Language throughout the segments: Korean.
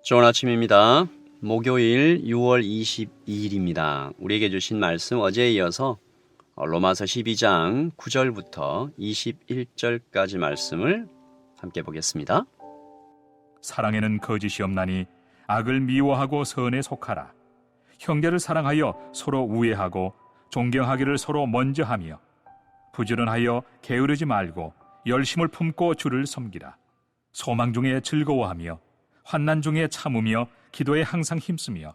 좋은 아침입니다. 목요일 6월 22일입니다. 우리에게 주신 말씀 어제에 이어서 로마서 12장 9절부터 21절까지 말씀을 함께 보겠습니다. 사랑에는 거짓이 없나니 악을 미워하고 선에 속하라. 형제를 사랑하여 서로 우애하고 존경하기를 서로 먼저 하며 부지런하여 게으르지 말고 열심을 품고 주를 섬기라. 소망 중에 즐거워하며 환난 중에 참으며 기도에 항상 힘쓰며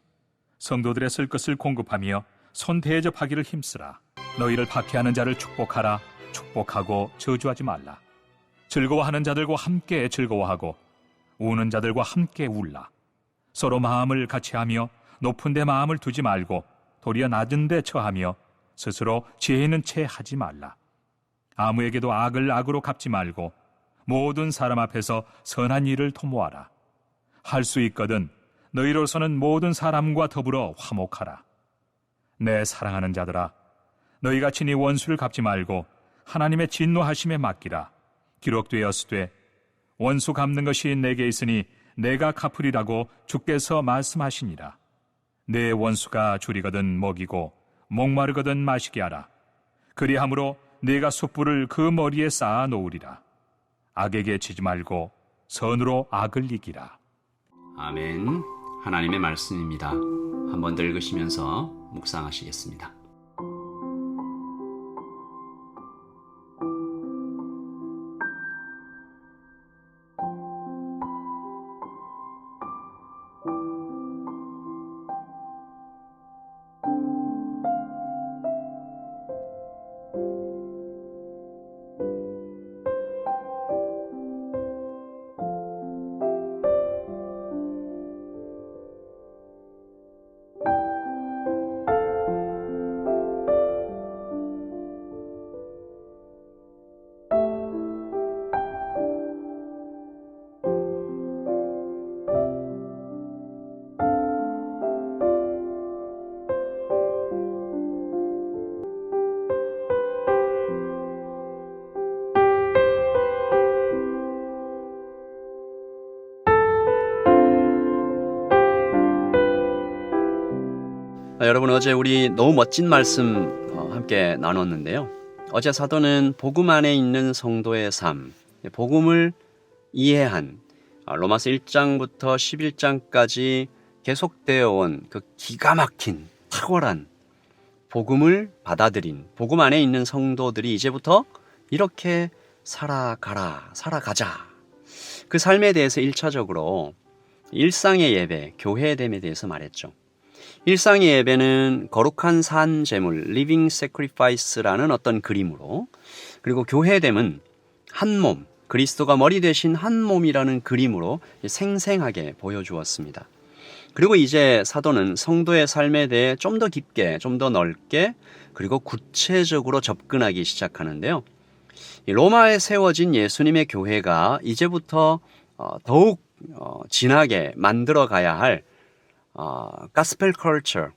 성도들의 쓸 것을 공급하며 손 대접하기를 힘쓰라. 너희를 박해하는 자를 축복하라. 축복하고 저주하지 말라. 즐거워하는 자들과 함께 즐거워하고 우는 자들과 함께 울라. 서로 마음을 같이하며 높은 데 마음을 두지 말고 도리어 낮은 데 처하며 스스로 지혜 있는 채 하지 말라. 아무에게도 악을 악으로 갚지 말고 모든 사람 앞에서 선한 일을 도모하라. 할 수 있거든 너희로서는 모든 사람과 더불어 화목하라. 내 사랑하는 자들아, 너희가 친히 원수를 갚지 말고 하나님의 진노하심에 맡기라. 기록되었으되 원수 갚는 것이 내게 있으니 내가 갚으리라고 주께서 말씀하시니라. 내 원수가 줄이거든 먹이고 목마르거든 마시게 하라. 그리함으로 네가 숯불을 그 머리에 쌓아 놓으리라. 악에게 지지 말고 선으로 악을 이기라. 아멘. 하나님의 말씀입니다. 한번 더 읽으시면서 묵상하시겠습니다. 여러분, 어제 우리 너무 멋진 말씀 함께 나눴는데요. 어제 사도는 복음 안에 있는 성도의 삶, 복음을 이해한 로마서 1장부터 11장까지 계속되어 온 그 기가 막힌 탁월한 복음을 받아들인 복음 안에 있는 성도들이 이제부터 이렇게 살아가자. 그 삶에 대해서 1차적으로 일상의 예배, 교회됨에 대해서 말했죠. 일상의 예배는 거룩한 산 제물, living sacrifice라는 어떤 그림으로, 그리고 교회됨은 한 몸, 그리스도가 머리 되신 한 몸이라는 그림으로 생생하게 보여주었습니다. 그리고 이제 사도는 성도의 삶에 대해 좀 더 깊게, 좀 더 넓게, 그리고 구체적으로 접근하기 시작하는데요. 로마에 세워진 예수님의 교회가 이제부터 더욱 진하게 만들어 가야 할 가스펠 컬처,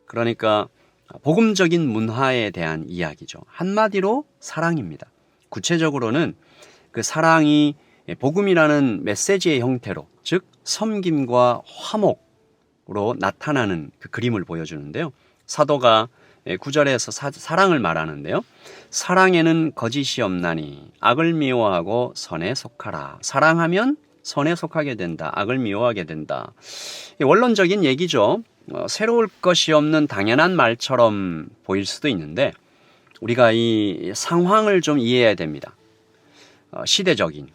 그러니까 복음적인 문화에 대한 이야기죠. 한마디로 사랑입니다. 구체적으로는 그 사랑이 복음이라는 메시지의 형태로, 즉 섬김과 화목으로 나타나는 그 그림을 보여주는데요. 사도가 9절에서 사랑을 말하는데요. 사랑에는 거짓이 없나니 악을 미워하고 선에 속하라. 사랑하면 선에 속하게 된다. 악을 미워하게 된다. 원론적인 얘기죠. 새로울 것이 없는 당연한 말처럼 보일 수도 있는데 우리가 이 상황을 좀 이해해야 됩니다. 시대적인.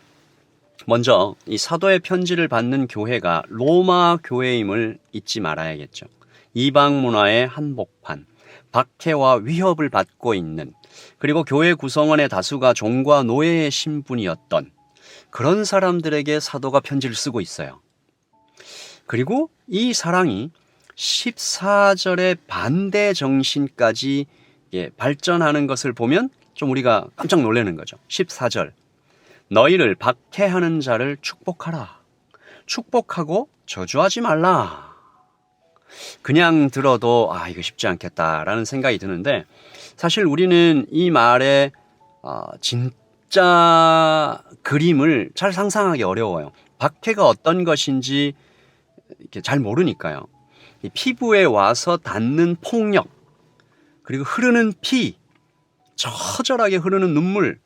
먼저 이 사도의 편지를 받는 교회가 로마 교회임을 잊지 말아야겠죠. 이방 문화의 한복판, 박해와 위협을 받고 있는, 그리고 교회 구성원의 다수가 종과 노예의 신분이었던 그런 사람들에게 사도가 편지를 쓰고 있어요. 그리고 이 사랑이 14절의 반대 정신까지 발전하는 것을 보면 좀 우리가 깜짝 놀라는 거죠. 14절. 너희를 박해하는 자를 축복하라. 축복하고 저주하지 말라. 그냥 들어도 이거 쉽지 않겠다라는 생각이 드는데 사실 우리는 이 말에 진짜 그림을 잘 상상하기 어려워요. 박해가 어떤 것인지 이렇게 잘 모르니까요. 이 피부에 와서 닿는 폭력, 그리고 흐르는 피, 처절하게 흐르는 눈물,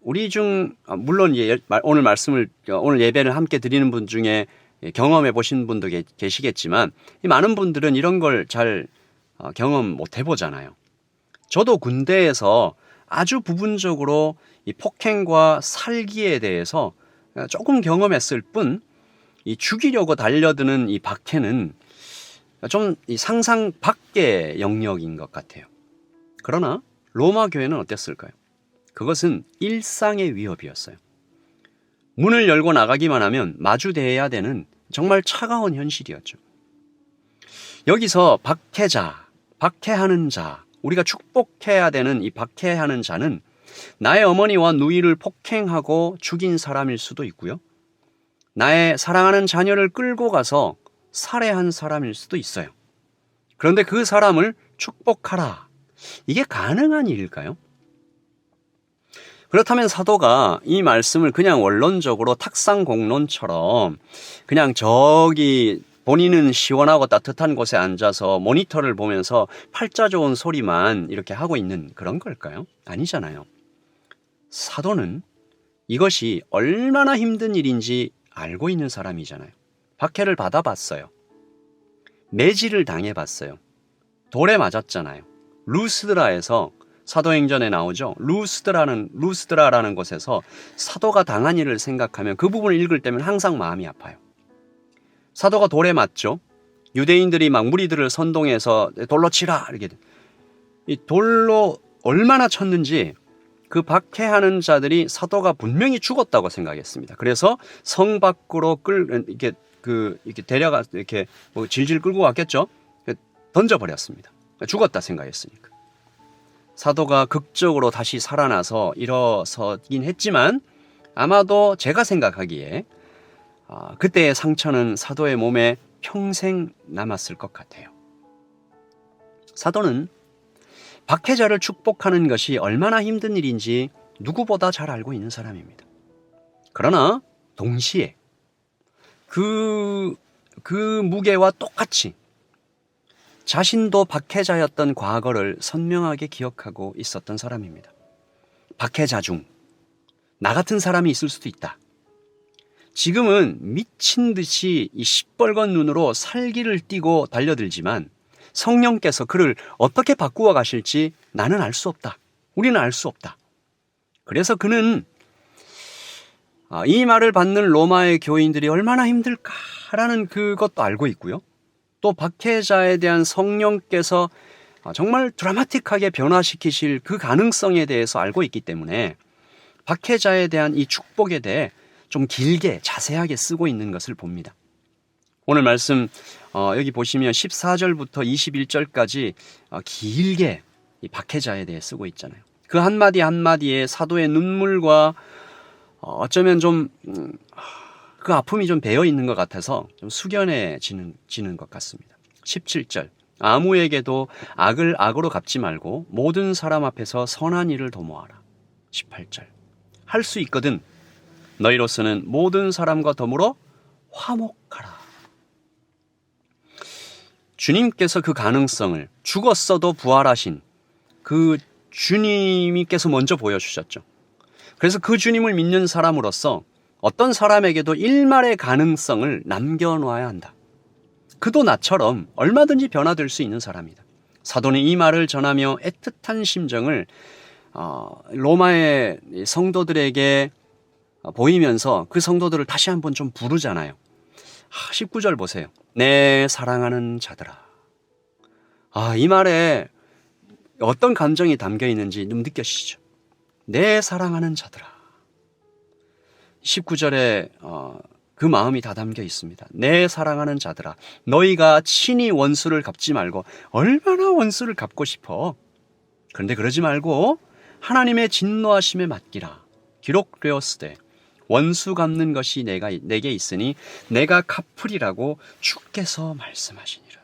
우리 중 물론 오늘 예배를 함께 드리는 분 중에 경험해 보신 분도 계시겠지만 많은 분들은 이런 걸 잘 경험 못 해보잖아요. 저도 군대에서 아주 부분적으로 이 폭행과 살기에 대해서 조금 경험했을 뿐, 이 죽이려고 달려드는 이 박해는 좀 이 상상 밖의 영역인 것 같아요. 그러나 로마 교회는 어땠을까요? 그것은 일상의 위협이었어요. 문을 열고 나가기만 하면 마주대해야 되는 정말 차가운 현실이었죠. 여기서 박해자, 박해하는 자, 우리가 축복해야 되는 이 박해하는 자는 나의 어머니와 누이를 폭행하고 죽인 사람일 수도 있고요. 나의 사랑하는 자녀를 끌고 가서 살해한 사람일 수도 있어요. 그런데 그 사람을 축복하라. 이게 가능한 일일까요? 그렇다면 사도가 이 말씀을 그냥 원론적으로 탁상공론처럼 그냥 저기 본인은 시원하고 따뜻한 곳에 앉아서 모니터를 보면서 팔자 좋은 소리만 이렇게 하고 있는 그런 걸까요? 아니잖아요. 사도는 이것이 얼마나 힘든 일인지 알고 있는 사람이잖아요. 박해를 받아봤어요. 매질을 당해봤어요. 돌에 맞았잖아요. 루스드라에서 사도행전에 나오죠. 루스드라라는 곳에서 사도가 당한 일을 생각하면 그 부분을 읽을 때면 항상 마음이 아파요. 사도가 돌에 맞죠. 유대인들이 막 무리들을 선동해서 돌로 치라 이렇게 이 돌로 얼마나 쳤는지 그 박해하는 자들이 사도가 분명히 죽었다고 생각했습니다. 그래서 성 밖으로 이렇게 데려가 이렇게 뭐 질질 끌고 갔겠죠. 던져버렸습니다. 죽었다 생각했으니까. 사도가 극적으로 다시 살아나서 일어서긴 했지만 아마도 제가 생각하기에 그때의 상처는 사도의 몸에 평생 남았을 것 같아요. 사도는 박해자를 축복하는 것이 얼마나 힘든 일인지 누구보다 잘 알고 있는 사람입니다. 그러나 동시에 그 무게와 똑같이 자신도 박해자였던 과거를 선명하게 기억하고 있었던 사람입니다. 박해자 중 나 같은 사람이 있을 수도 있다. 지금은 미친 듯이 이 시뻘건 눈으로 살기를 띠고 달려들지만 성령께서 그를 어떻게 바꾸어 가실지 나는 알 수 없다. 우리는 알 수 없다. 그래서 그는 이 말을 받는 로마의 교인들이 얼마나 힘들까라는 그것도 알고 있고요. 또 박해자에 대한 성령께서 정말 드라마틱하게 변화시키실 그 가능성에 대해서 알고 있기 때문에 박해자에 대한 이 축복에 대해 좀 길게 자세하게 쓰고 있는 것을 봅니다. 오늘 말씀 여기 보시면 14절부터 21절까지 길게 이 박해자에 대해 쓰고 있잖아요. 그 한마디 한마디에 사도의 눈물과 어쩌면 좀 그 아픔이 좀 배어 있는 것 같아서 좀 숙연해지는 것 같습니다. 17절 아무에게도 악을 악으로 갚지 말고 모든 사람 앞에서 선한 일을 도모하라. 18절 할 수 있거든 너희로서는 모든 사람과 더불어 화목하라. 주님께서 그 가능성을 죽었어도 부활하신 그 주님께서 먼저 보여주셨죠. 그래서 그 주님을 믿는 사람으로서 어떤 사람에게도 일말의 가능성을 남겨놔야 한다. 그도 나처럼 얼마든지 변화될 수 있는 사람이다. 사도는 이 말을 전하며 애틋한 심정을 로마의 성도들에게 보이면서 그 성도들을 다시 한번 좀 부르잖아요. 19절 보세요. 내 사랑하는 자들아. 이 말에 어떤 감정이 담겨 있는지 좀 느껴지시죠? 내 사랑하는 자들아. 19절에 그 마음이 다 담겨 있습니다. 내 사랑하는 자들아. 너희가 친히 원수를 갚지 말고 얼마나 원수를 갚고 싶어. 그런데 그러지 말고 하나님의 진노하심에 맡기라. 기록되었으되 원수 갚는 것이 내게 있으니 내가 갚으리라고 주께서 말씀하시니라.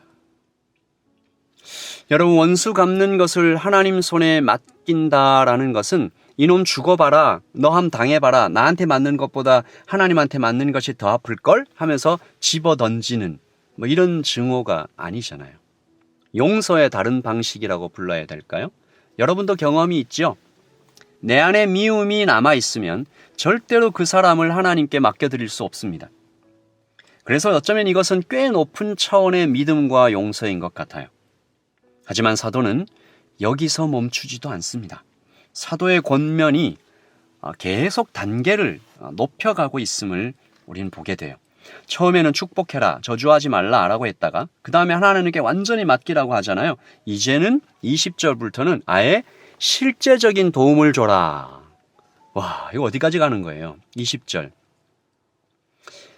여러분 원수 갚는 것을 하나님 손에 맡긴다라는 것은 이놈 죽어봐라, 너 함 당해봐라, 나한테 맞는 것보다 하나님한테 맞는 것이 더 아플걸? 하면서 집어 던지는 뭐 이런 증오가 아니잖아요. 용서의 다른 방식이라고 불러야 될까요? 여러분도 경험이 있죠? 내 안에 미움이 남아있으면 절대로 그 사람을 하나님께 맡겨드릴 수 없습니다. 그래서 어쩌면 이것은 꽤 높은 차원의 믿음과 용서인 것 같아요. 하지만 사도는 여기서 멈추지도 않습니다. 사도의 권면이 계속 단계를 높여가고 있음을 우리는 보게 돼요. 처음에는 축복해라, 저주하지 말라라고 했다가 그 다음에 하나님께 완전히 맡기라고 하잖아요. 이제는 20절부터는 아예 실제적인 도움을 줘라. 와, 이거 어디까지 가는 거예요? 20절.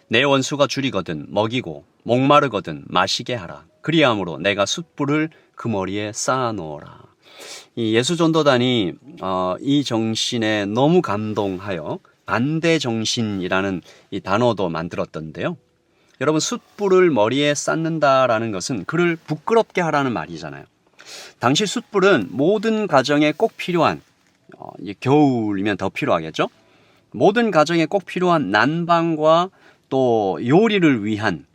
내 원수가 줄이거든 먹이고 목마르거든 마시게 하라. 그리함으로 내가 숯불을 그 머리에 쌓아놓으라. 이 예수전도단이 이 정신에 너무 감동하여 반대정신이라는 이 단어도 만들었던데요. 여러분, 숯불을 머리에 쌓는다라는 것은 그를 부끄럽게 하라는 말이잖아요. 당시 숯불은 모든 가정에 꼭 필요한, 겨울이면 더 필요하겠죠? 모든 가정에 꼭 필요한 난방과 또 요리를 위한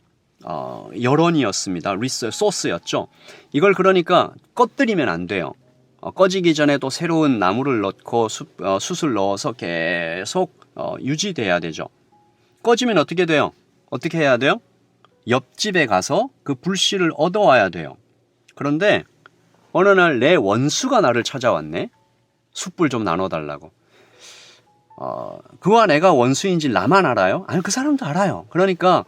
열원이었습니다. 소스였죠. 이걸 그러니까 꺼뜨리면 안 돼요. 꺼지기 전에 또 새로운 나무를 넣고 숯을 넣어서 계속 유지돼야 되죠. 꺼지면 어떻게 돼요? 어떻게 해야 돼요? 옆집에 가서 그 불씨를 얻어와야 돼요. 그런데 어느 날 내 원수가 나를 찾아왔네. 숯불 좀 나눠달라고. 그와 내가 원수인지 나만 알아요? 아니, 그 사람도 알아요. 그러니까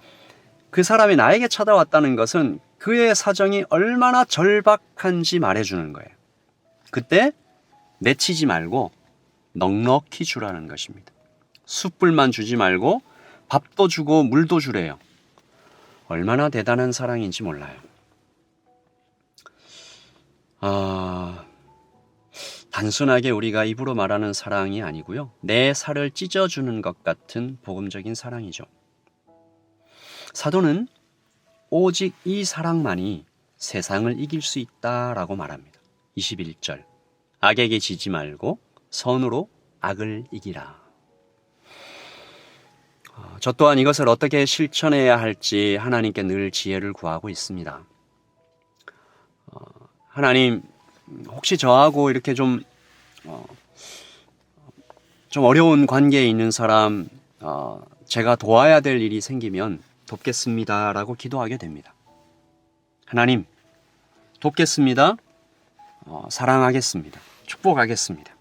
그 사람이 나에게 찾아왔다는 것은 그의 사정이 얼마나 절박한지 말해주는 거예요. 그때 내치지 말고 넉넉히 주라는 것입니다. 숯불만 주지 말고 밥도 주고 물도 주래요. 얼마나 대단한 사랑인지 몰라요. 단순하게 우리가 입으로 말하는 사랑이 아니고요. 내 살을 찢어주는 것 같은 복음적인 사랑이죠. 사도는 오직 이 사랑만이 세상을 이길 수 있다라고 말합니다. 21절. 악에게 지지 말고 선으로 악을 이기라. 저 또한 이것을 어떻게 실천해야 할지 하나님께 늘 지혜를 구하고 있습니다. 하나님, 혹시 저하고 이렇게 좀 어려운 관계에 있는 사람, 제가 도와야 될 일이 생기면 돕겠습니다라고 기도하게 됩니다. 하나님, 돕겠습니다. 사랑하겠습니다. 축복하겠습니다.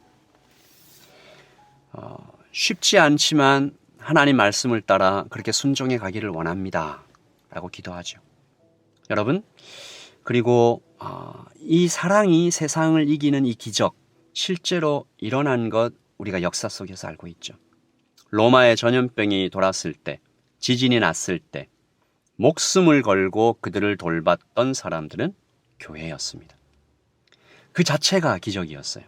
쉽지 않지만 하나님 말씀을 따라 그렇게 순종해 가기를 원합니다. 라고 기도하죠. 여러분, 그리고 이 사랑이 세상을 이기는 이 기적, 실제로 일어난 것 우리가 역사 속에서 알고 있죠. 로마의 전염병이 돌았을 때, 지진이 났을 때 목숨을 걸고 그들을 돌봤던 사람들은 교회였습니다. 그 자체가 기적이었어요.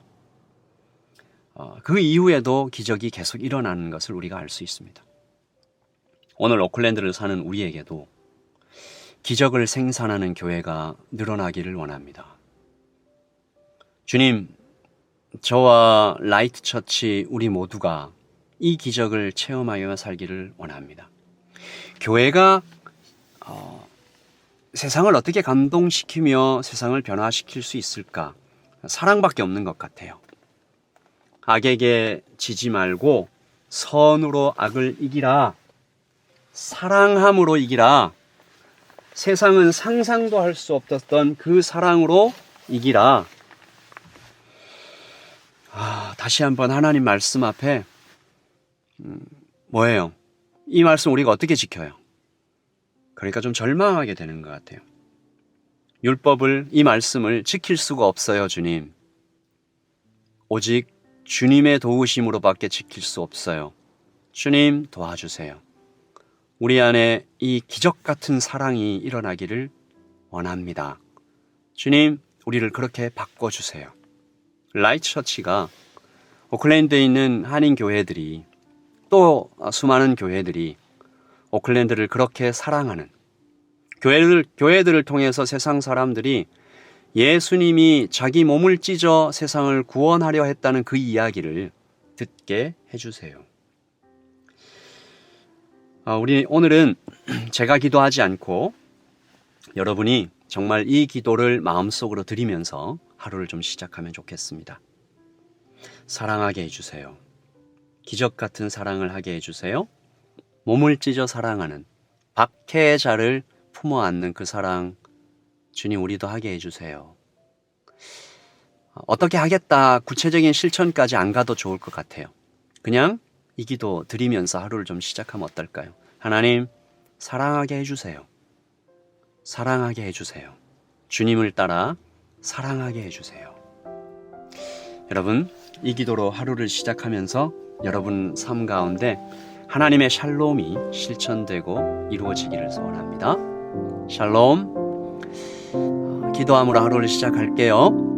그 이후에도 기적이 계속 일어나는 것을 우리가 알 수 있습니다. 오늘 오클랜드를 사는 우리에게도 기적을 생산하는 교회가 늘어나기를 원합니다. 주님, 저와 라이트 처치 우리 모두가 이 기적을 체험하여 살기를 원합니다. 교회가 세상을 어떻게 감동시키며 세상을 변화시킬 수 있을까? 사랑밖에 없는 것 같아요. 악에게 지지 말고 선으로 악을 이기라. 사랑함으로 이기라. 세상은 상상도 할 수 없었던 그 사랑으로 이기라. 다시 한번 하나님 말씀 앞에 뭐예요? 이 말씀 우리가 어떻게 지켜요? 그러니까 좀 절망하게 되는 것 같아요. 율법을, 이 말씀을 지킬 수가 없어요, 주님. 오직 주님의 도우심으로밖에 지킬 수 없어요. 주님, 도와주세요. 우리 안에 이 기적 같은 사랑이 일어나기를 원합니다. 주님, 우리를 그렇게 바꿔주세요. 라이트 처치가 오클랜드에 있는 한인 교회들이, 또 수많은 교회들이 오클랜드를 그렇게 사랑하는, 교회들을 통해서 세상 사람들이 예수님이 자기 몸을 찢어 세상을 구원하려 했다는 그 이야기를 듣게 해주세요. 우리 오늘은 제가 기도하지 않고 여러분이 정말 이 기도를 마음속으로 드리면서 하루를 좀 시작하면 좋겠습니다. 사랑하게 해주세요. 기적 같은 사랑을 하게 해주세요. 몸을 찢어 사랑하는 박해의 자를 품어 안는 그 사랑, 주님 우리도 하게 해주세요. 어떻게 하겠다 구체적인 실천까지 안 가도 좋을 것 같아요. 그냥 이 기도 드리면서 하루를 좀 시작하면 어떨까요? 하나님, 사랑하게 해주세요. 사랑하게 해주세요. 주님을 따라 사랑하게 해주세요. 여러분, 이 기도로 하루를 시작하면서 여러분 삶 가운데 하나님의 샬롬이 실천되고 이루어지기를 소원합니다. 샬롬. 기도함으로 하루를 시작할게요.